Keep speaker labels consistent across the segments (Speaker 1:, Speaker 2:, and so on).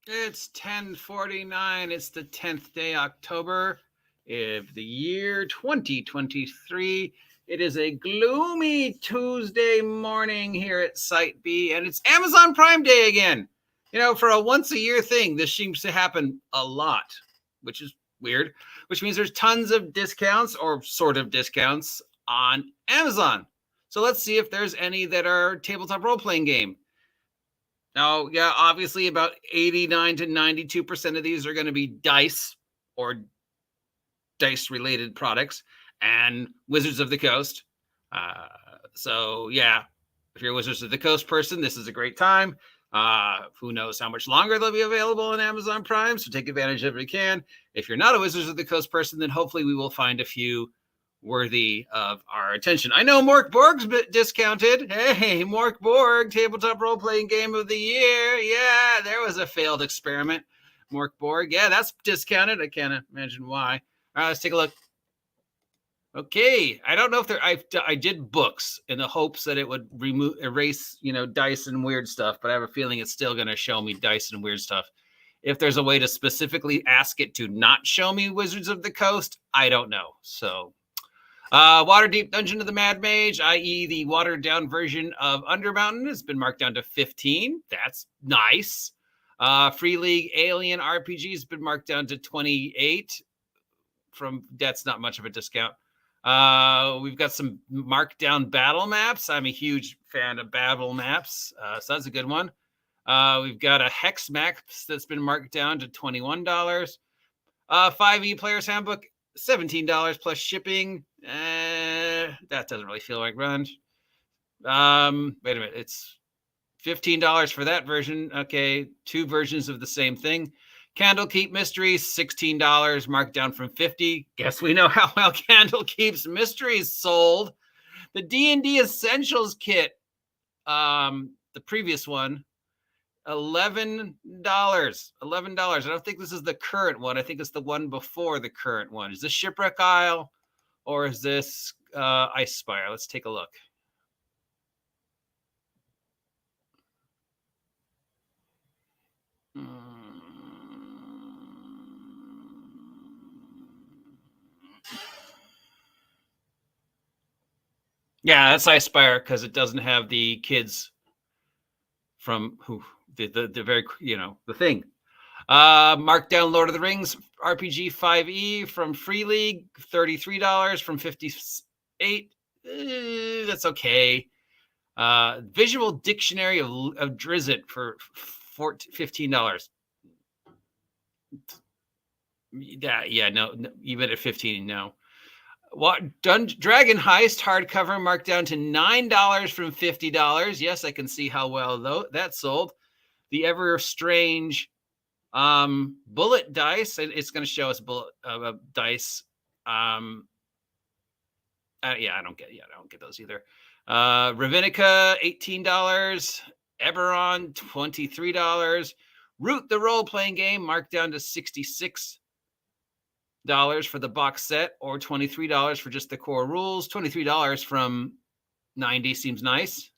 Speaker 1: It's 10:49. It's the 10th day October of the year 2023. It is a gloomy Tuesday morning here at Site B, and it's Amazon Prime Day again. You know, for a once-a-year thing, this seems to happen a lot, which is weird, which means there's tons of discounts or sort of discounts on Amazon. So let's see if there's any that are tabletop role-playing game. Now, yeah, obviously about 89 to 92% of these are going to be dice or dice-related products and Wizards of the Coast. So, yeah, if you're a Wizards of the Coast person, this is a great time. Who knows how much longer they'll be available on Amazon Prime, so take advantage of it if you can. If you're not a Wizards of the Coast person, then hopefully we will find a few worthy of our attention. I know Mork Borg's discounted. Hey, Mork Borg, tabletop role-playing game of the year. Yeah, there was a failed experiment. Mork Borg, yeah, that's discounted. I can't imagine why. All right, let's take a look. Okay, I don't know if I did books in the hopes that it would erase, dice and weird stuff, but I have a feeling it's still going to show me dice and weird stuff. If there's a way to specifically ask it to not show me Wizards of the Coast, I don't know. So, Waterdeep Dungeon of the Mad Mage, i.e. the watered-down version of Undermountain, has been marked down to 15. That's nice. Free League Alien RPG has been marked down to 28. That's not much of a discount. We've got some markdown battle maps. I'm a huge fan of battle maps, so that's a good one. We've got a Hex Maps that's been marked down to $21. 5e Player's Handbook, $17 plus shipping. That doesn't really feel like run. Wait a minute. It's $15 for that version. Okay, two versions of the same thing. Candlekeep Mysteries, $16, marked down from $50. Guess we know how well Candlekeep's Mysteries sold. The D&D Essentials Kit, the previous one, $11. $11. I don't think this is the current one. I think it's the one before the current one. Is this Shipwreck Isle or is this Ice Spire? Let's take a look. Yeah, that's Ice Spire because it doesn't have the kids from who the very the thing. Marked down Lord of the Rings RPG 5e from Free League, $33 from $58. That's okay. Visual Dictionary of Drizzt for $15. Yeah, no, even at 15, no. Dragon Heist hardcover marked down to $9 from $50. Yes, I can see how well that sold. The Ever Strange bullet dice. It's going to show us bullet dice. I don't get those either. Ravinica, $18. Eberron, $23. Root the role-playing game marked down to $66 for the box set, or $23 for just the core rules. $23 from $90 seems nice.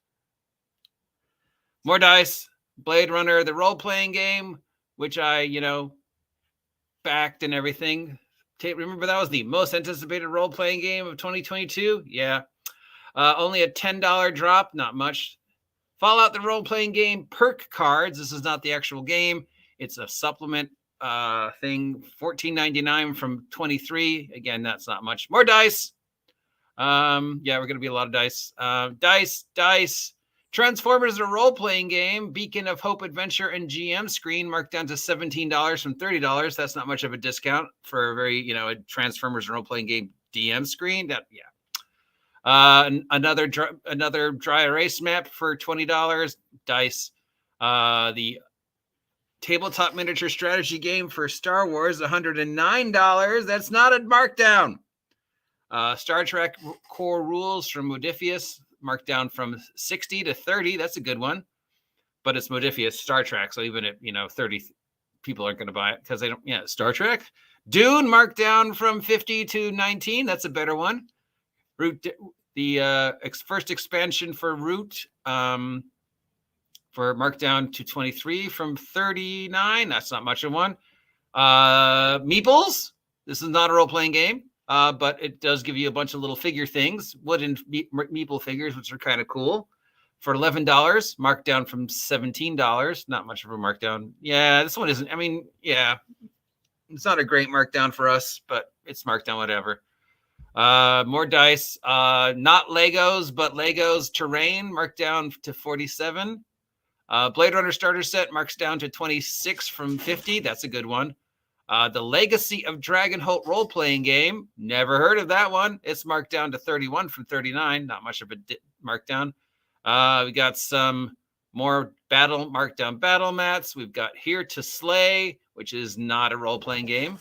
Speaker 1: More dice. Blade Runner, the role-playing game, which I, backed and everything. Remember that was the most anticipated role-playing game of 2022? Yeah. Only a $10 drop, not much. Fallout, the role-playing game, perk cards. This is not the actual game. It's a supplement thing, $14.99 from $23. Again, that's not much. More dice. We're going to be a lot of dice. Dice. Transformers, a role-playing game, Beacon of Hope Adventure and GM screen, marked down to $17 from $30. That's not much of a discount for a very, a Transformers role-playing game DM screen. Another dry erase map for $20. Dice. The tabletop miniature strategy game for Star Wars, $109. That's not a markdown. Star Trek core rules from Modiphius, marked down from 60 to 30. That's a good one, but it's Modiphius Star Trek, so even at 30 people aren't going to buy it because they don't. Yeah, Star Trek. Dune marked down from 50 to 19. That's a better one. Root, the first expansion for Root, for markdown to 23 from 39. That's not much of one. Meeples. This is not a role-playing game, but it does give you a bunch of little figure things, wooden meeple figures, which are kind of cool. For $11, marked down from $17. Not much of a markdown. Yeah, this one isn't. I mean, yeah, it's not a great markdown for us, but it's marked down whatever. More dice. Not Legos, but Legos Terrain marked down to 47. Blade Runner starter set marks down to 26 from 50. That's a good one. The Legacy of Dragonholt role-playing game. Never heard of that one. It's marked down to 31 from 39. Not much of a markdown. We got some more markdown battle mats. We've got Here to Slay, which is not a role-playing game.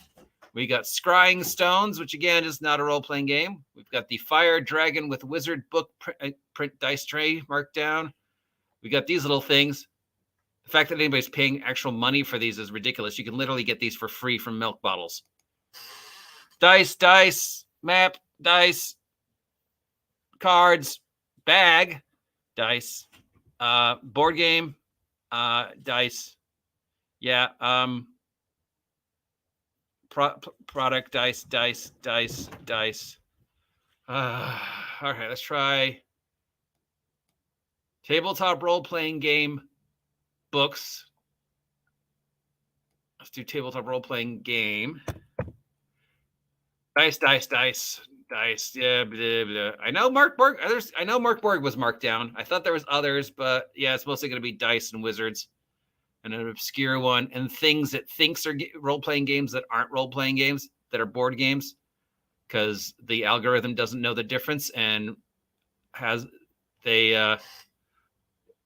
Speaker 1: We got Scrying Stones, which again is not a role-playing game. We've got the Fire Dragon with Wizard book print dice tray marked down. We got these little things. The fact that anybody's paying actual money for these is ridiculous. You can literally get these for free from milk bottles. Dice, map, dice, cards, bag, dice, board game, dice. Yeah, product, dice. All right, let's try tabletop role-playing game books. Let's do tabletop role-playing game. Dice. Yeah, blah, blah. I know Mark Borg. I know Mark Borg was marked down. I thought there was others, but yeah, it's mostly going to be dice and wizards, and an obscure one, and things that thinks are role-playing games that aren't role-playing games, that are board games, because the algorithm doesn't know the difference and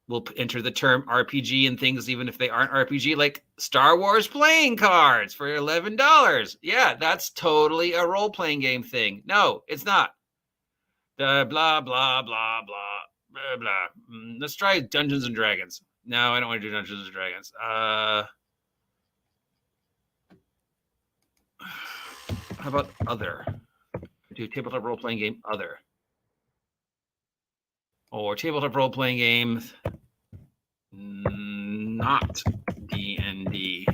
Speaker 1: will enter the term RPG and things even if they aren't RPG, like Star Wars playing cards for $11. Yeah, that's totally a role-playing game thing. No, it's not. Blah, blah, blah, blah, blah, blah. Let's try Dungeons and Dragons. No, I don't want to do Dungeons and Dragons. How about other? Do tabletop role-playing game other. Or tabletop role-playing games not D&D.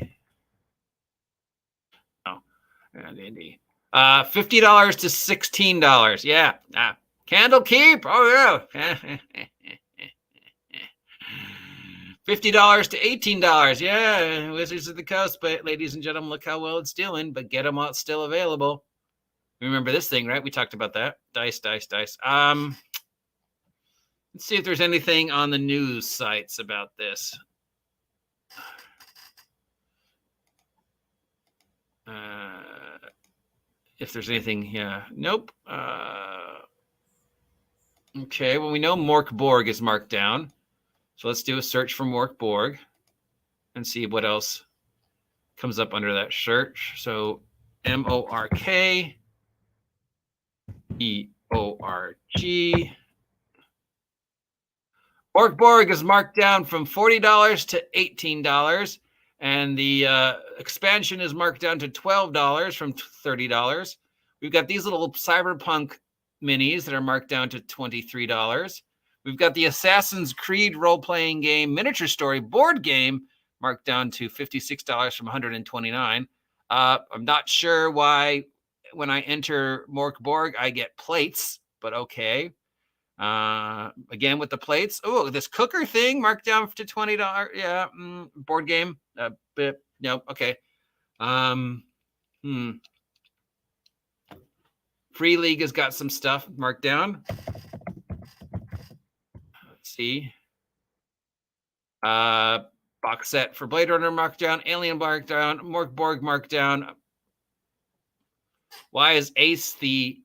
Speaker 1: Oh, D&D. $50 to $16. Yeah. Candle Keep. Oh, yeah. $50 to $18. Yeah. Wizards of the Coast. But ladies and gentlemen, look how well it's doing. But get them while it's still available. Remember this thing, right? We talked about that. Dice. Let's see if there's anything on the news sites about this. If there's anything, yeah. Nope. Okay, well, we know Mork Borg is marked down. So let's do a search for Mork Borg and see what else comes up under that search. So MORK EORG. Mork Borg is marked down from $40 to $18. And the expansion is marked down to $12 from $30. We've got these little cyberpunk minis that are marked down to $23. We've got the Assassin's Creed role-playing game miniature story board game marked down to $56 from $129. I'm not sure why when I enter Mork Borg, I get plates, but okay. Again with the plates. Oh, this cooker thing marked down to $20. Yeah, board game. No, okay. Free League has got some stuff marked down. Let's see. Box set for Blade Runner marked down. Alien marked down. Mork Borg marked down. Why is Ace the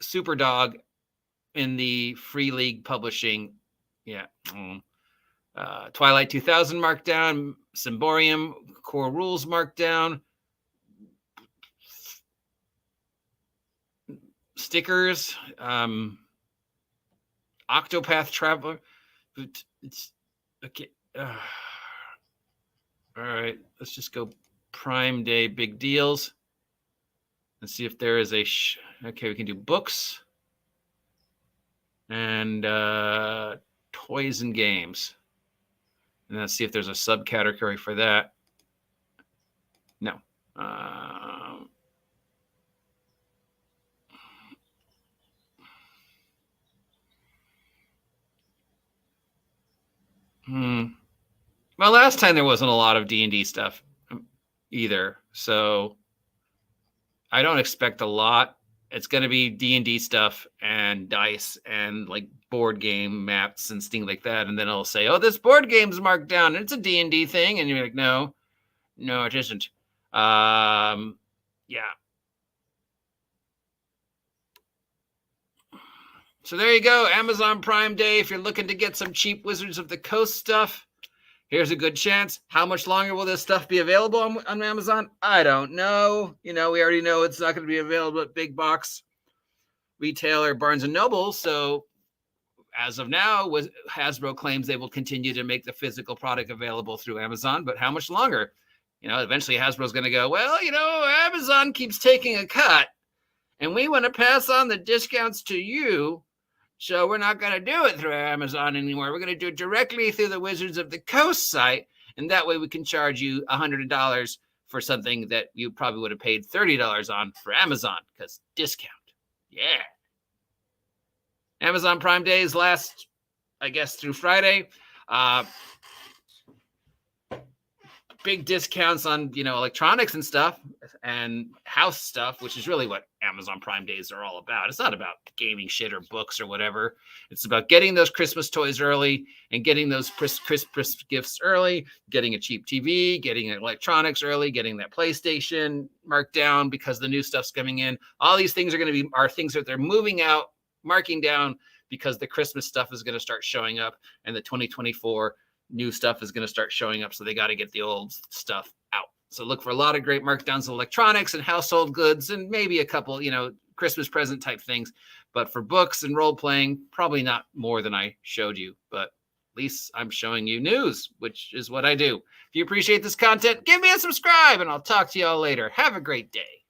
Speaker 1: super dog in the Free League publishing? Yeah. Twilight 2000 marked down. Symborium core rules marked down. Stickers. Octopath Traveler. It's okay. All right. Let's just go Prime Day big deals. Let's see if there is a okay, we can do books and toys and games. And let's see if there's a subcategory for that. No. Well, last time there wasn't a lot of D&D stuff either, so I don't expect a lot. It's going to be D&D stuff and dice and like board game maps and things like that. And then it'll say, oh, this board game's marked down. It's a D&D thing. And you're like, no, it isn't. Yeah. So there you go. Amazon Prime Day. If you're looking to get some cheap Wizards of the Coast stuff, here's a good chance. How much longer will this stuff be available on Amazon? I don't know. We already know it's not going to be available at big box retailer Barnes & Noble. So as of now, Hasbro claims they will continue to make the physical product available through Amazon. But how much longer? Eventually Hasbro's going to go, well, Amazon keeps taking a cut, and we want to pass on the discounts to you. So we're not going to do it through Amazon anymore. We're going to do it directly through the Wizards of the Coast site. And that way we can charge you $100 for something that you probably would have paid $30 on for Amazon, because discount. Yeah. Amazon Prime Days last, I guess, through Friday. Big discounts on, electronics and stuff and house stuff, which is really what Amazon Prime Days are all about. It's not about gaming shit or books or whatever. It's about getting those Christmas toys early and getting those Christmas gifts early, getting a cheap TV, getting electronics early, getting that PlayStation marked down because the new stuff's coming in. All these things are things that they're moving out, marking down, because the Christmas stuff is going to start showing up and the 2024 new stuff is going to start showing up. So they got to get the old stuff out. So look for a lot of great markdowns of electronics and household goods and maybe a couple, Christmas present type things. But for books and role playing, probably not more than I showed you. But at least I'm showing you news, which is what I do. If you appreciate this content, give me a subscribe and I'll talk to you all later. Have a great day.